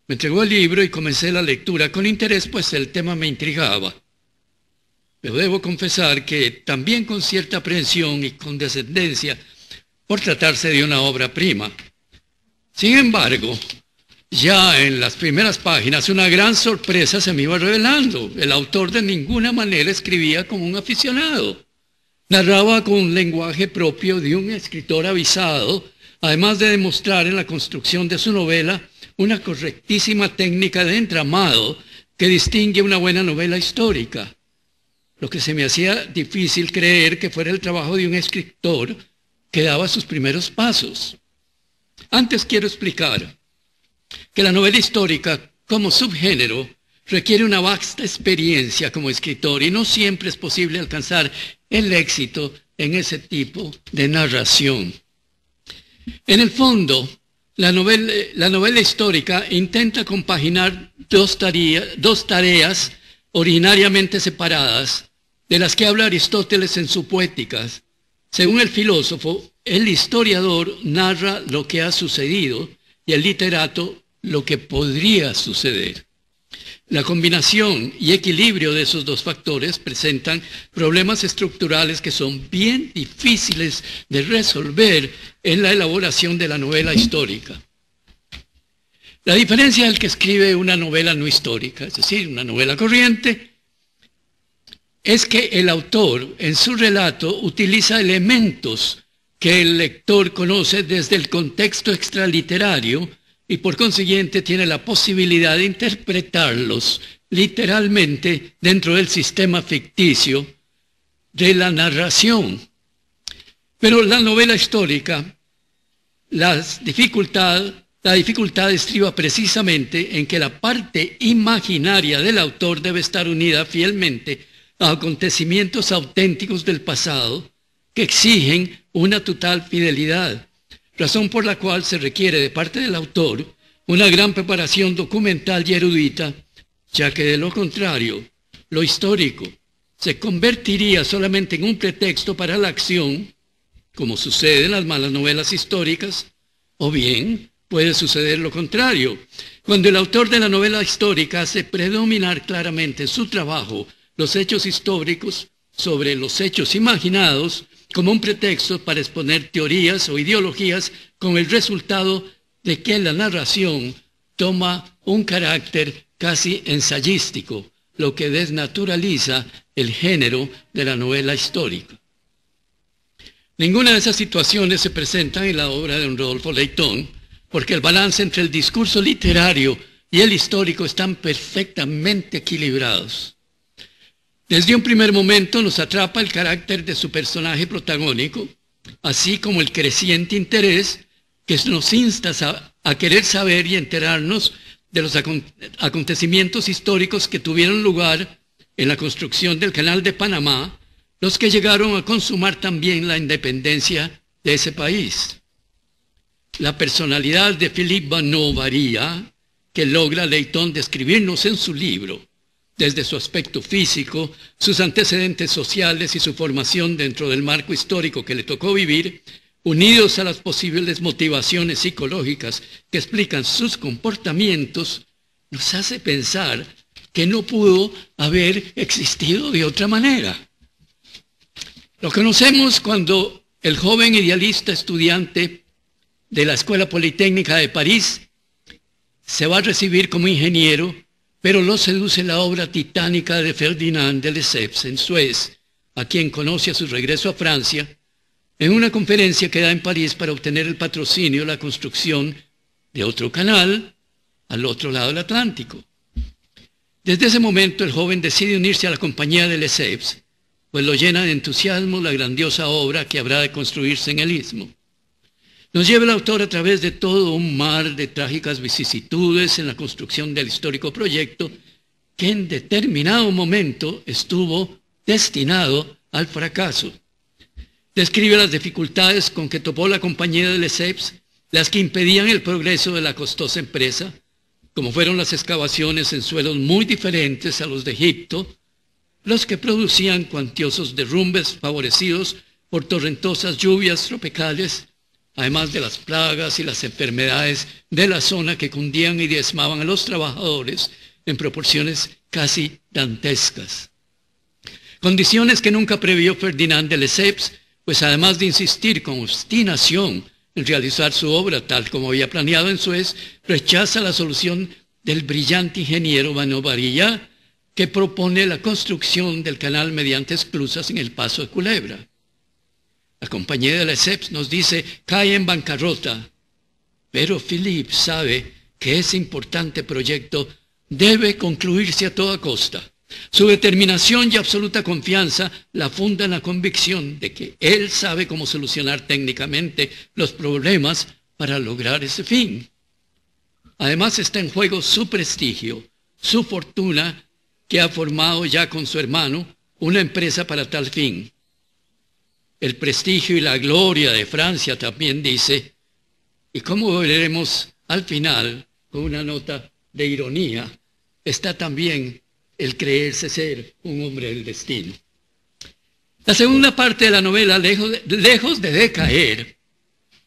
Me entregó el libro y comencé la lectura con interés, pues el tema me intrigaba. Pero debo confesar que también con cierta aprehensión y condescendencia por tratarse de una obra prima. Sin embargo, ya en las primeras páginas una gran sorpresa se me iba revelando. El autor de ninguna manera escribía como un aficionado. Narraba con un lenguaje propio de un escritor avisado, además de demostrar en la construcción de su novela una correctísima técnica de entramado que distingue una buena novela histórica, lo que se me hacía difícil creer que fuera el trabajo de un escritor que daba sus primeros pasos. Antes quiero explicar que la novela histórica como subgénero requiere una vasta experiencia como escritor y no siempre es posible alcanzar el éxito en ese tipo de narración. En el fondo, la novela histórica intenta compaginar dos tareas originariamente separadas, de las que habla Aristóteles en su Poéticas. Según el filósofo, el historiador narra lo que ha sucedido y el literato lo que podría suceder. La combinación y equilibrio de esos dos factores presentan problemas estructurales que son bien difíciles de resolver en la elaboración de la novela histórica. La diferencia del que escribe una novela no histórica, es decir, una novela corriente, es que el autor en su relato utiliza elementos que el lector conoce desde el contexto extraliterario y por consiguiente tiene la posibilidad de interpretarlos literalmente dentro del sistema ficticio de la narración. Pero la novela histórica, la dificultad estriba precisamente en que la parte imaginaria del autor debe estar unida fielmente a acontecimientos auténticos del pasado que exigen una total fidelidad, razón por la cual se requiere de parte del autor una gran preparación documental y erudita, ya que de lo contrario, lo histórico se convertiría solamente en un pretexto para la acción, como sucede en las malas novelas históricas, o bien puede suceder lo contrario, cuando el autor de la novela histórica hace predominar claramente en su trabajo los hechos históricos sobre los hechos imaginados como un pretexto para exponer teorías o ideologías con el resultado de que la narración toma un carácter casi ensayístico, lo que desnaturaliza el género de la novela histórica. Ninguna de esas situaciones se presenta en la obra de don Rodolfo Leitón, porque el balance entre el discurso literario y el histórico están perfectamente equilibrados. Desde un primer momento nos atrapa el carácter de su personaje protagónico, así como el creciente interés que nos insta a querer saber y enterarnos de los acontecimientos históricos que tuvieron lugar en la construcción del Canal de Panamá, los que llegaron a consumar también la independencia de ese país. La personalidad de Philippe Vanneau varía, que logra Leitón describirnos en su libro, desde su aspecto físico, sus antecedentes sociales y su formación dentro del marco histórico que le tocó vivir, unidos a las posibles motivaciones psicológicas que explican sus comportamientos, nos hace pensar que no pudo haber existido de otra manera. Lo conocemos cuando el joven idealista estudiante de la Escuela Politécnica de París se va a recibir como ingeniero, pero lo seduce la obra titánica de Ferdinand de Lesseps en Suez, a quien conoce a su regreso a Francia, en una conferencia que da en París para obtener el patrocinio de la construcción de otro canal al otro lado del Atlántico. Desde ese momento el joven decide unirse a la compañía de Lesseps, pues lo llena de entusiasmo la grandiosa obra que habrá de construirse en el Istmo. Nos lleva el autor a través de todo un mar de trágicas vicisitudes en la construcción del histórico proyecto que en determinado momento estuvo destinado al fracaso. Describe las dificultades con que topó la compañía de Lesseps, las que impedían el progreso de la costosa empresa, como fueron las excavaciones en suelos muy diferentes a los de Egipto, los que producían cuantiosos derrumbes favorecidos por torrentosas lluvias tropicales, además de las plagas y las enfermedades de la zona que cundían y diezmaban a los trabajadores en proporciones casi dantescas. Condiciones que nunca previó Ferdinand de Lesseps, pues además de insistir con obstinación en realizar su obra tal como había planeado en Suez, rechaza la solución del brillante ingeniero Benoît Barilla, que propone la construcción del canal mediante esclusas en el Paso de Culebra. La compañía de Lesseps, nos dice, cae en bancarrota, pero Philippe sabe que ese importante proyecto debe concluirse a toda costa. Su determinación y absoluta confianza la funda en la convicción de que él sabe cómo solucionar técnicamente los problemas para lograr ese fin. Además está en juego su prestigio, su fortuna, que ha formado ya con su hermano una empresa para tal fin. El prestigio y la gloria de Francia también dice, y como veremos al final, con una nota de ironía, está también el creerse ser un hombre del destino. La segunda parte de la novela, lejos de decaer,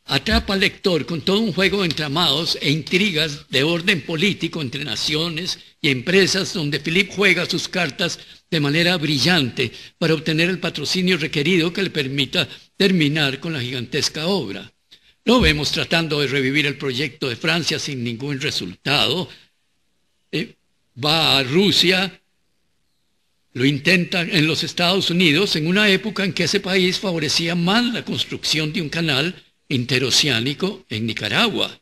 atrapa al lector con todo un juego de entramados e intrigas de orden político entre naciones y empresas donde Philippe juega sus cartas de manera brillante para obtener el patrocinio requerido que le permita terminar con la gigantesca obra. Lo vemos tratando de revivir el proyecto de Francia sin ningún resultado. Va a Rusia, lo intenta en los Estados Unidos, en una época en que ese país favorecía más la construcción de un canal interoceánico en Nicaragua.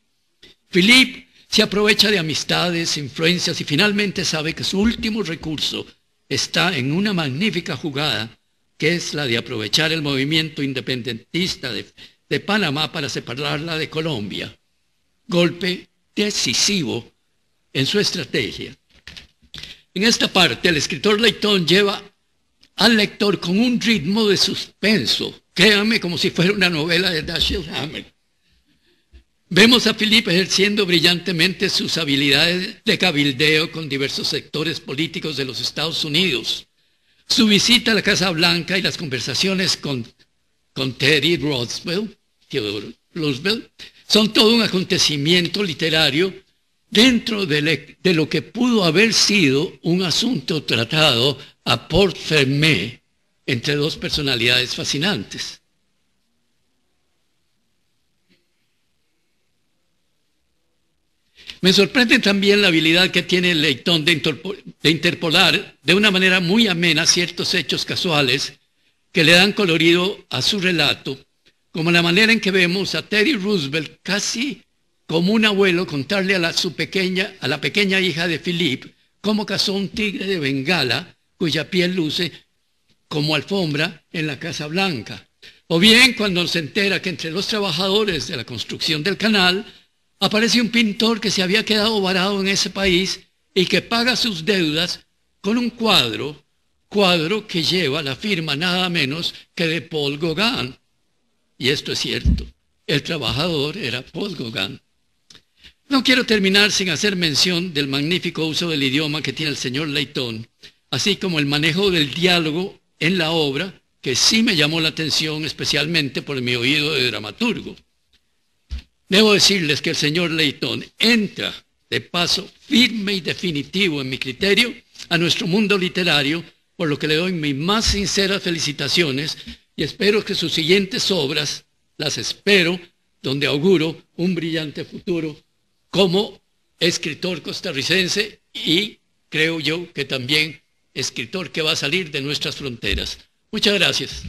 Philippe se aprovecha de amistades, influencias y finalmente sabe que su último recurso está en una magnífica jugada, que es la de aprovechar el movimiento independentista de Panamá para separarla de Colombia. Golpe decisivo en su estrategia. En esta parte, el escritor Leighton lleva al lector con un ritmo de suspenso, créanme, como si fuera una novela de Dashiell Hammett. Vemos a Philippe ejerciendo brillantemente sus habilidades de cabildeo con diversos sectores políticos de los Estados Unidos. Su visita a la Casa Blanca y las conversaciones con Teddy Roosevelt son todo un acontecimiento literario dentro de lo que pudo haber sido un asunto tratado a porte-fermé entre dos personalidades fascinantes. Me sorprende también la habilidad que tiene Leighton de interpolar de una manera muy amena ciertos hechos casuales que le dan colorido a su relato, como la manera en que vemos a Teddy Roosevelt casi como un abuelo contarle a la pequeña hija de Philippe cómo cazó un tigre de Bengala cuya piel luce como alfombra en la Casa Blanca. O bien cuando se entera que entre los trabajadores de la construcción del canal aparece un pintor que se había quedado varado en ese país y que paga sus deudas con un cuadro que lleva la firma nada menos que de Paul Gauguin. Y esto es cierto, el trabajador era Paul Gauguin. No quiero terminar sin hacer mención del magnífico uso del idioma que tiene el señor Leighton, así como el manejo del diálogo en la obra, que sí me llamó la atención especialmente por mi oído de dramaturgo. Debo decirles que el señor Leighton entra de paso firme y definitivo en mi criterio a nuestro mundo literario, por lo que le doy mis más sinceras felicitaciones y espero que sus siguientes obras, las espero, donde auguro un brillante futuro como escritor costarricense y creo yo que también escritor que va a salir de nuestras fronteras. Muchas gracias.